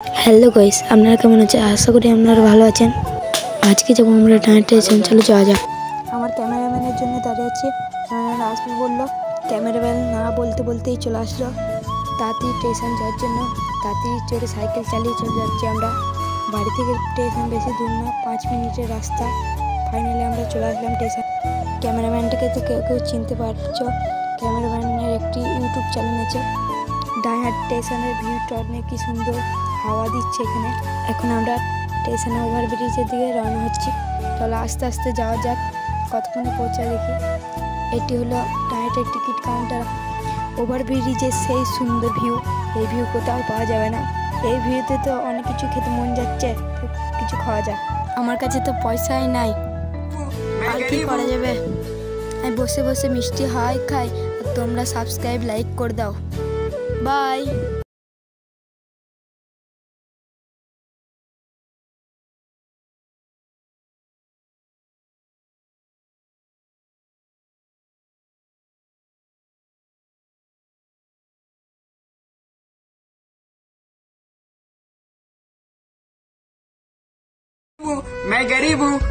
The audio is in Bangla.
হ্যালো গাইস, আপনারা কেমন আছেন? আশা করি আপনারা ভালো আছেন। আজকে যাবো আমরা ডানা স্টেশন। চলো যাওয়া যাক। আমার ক্যামেরাম্যানের জন্য দাঁড়িয়ে আছি। ক্যামেরাম্যান আসবে বললো, ক্যামেরাম্যান না বলতে বলতেই চলে আসলো। তাড়াতাড়ি স্টেশন যাওয়ার জন্য তাড়াতাড়ি চড়ে সাইকেল চালিয়ে চলে যাচ্ছি আমরা। বাড়ি থেকে স্টেশন বেশি দূর না, 5 মিনিটের রাস্তা। ফাইনালি আমরা চলে আসলাম স্টেশন। ক্যামেরাম্যানটাকে তো কেউ কেউ চিনতে পারছো। ক্যামেরাম্যানের একটি ইউটিউব চ্যানেল আছে। ডায়ার স্টেশনের ভিউটা অনেক কি সুন্দর, হাওয়া দিচ্ছে এখানে। এখন আমরা স্টেশনে ওভারব্রিজের দিকে রওনা হচ্ছি। তাহলে আস্তে আস্তে যাওয়া যাক, কতক্ষণে পৌঁছায় দেখি। এটি হলো ডায়ারের টিকিট কাউন্টার। ওভারব্রিজের সেই সুন্দর ভিউ, এই ভিউ কোথাও পাওয়া যাবে না। এই ভিউতে তো অনেক কিছু খেতে মন যাচ্ছে, তো কিছু খাওয়া যাক। আমার কাছে তো পয়সাই নাই, আর কি করা যাবে। আমি বসে বসে মিষ্টি হাই খাই, আর তোমরা সাবস্ক্রাইব লাইক করে দাও। বাই। मैं गरीब हूँ।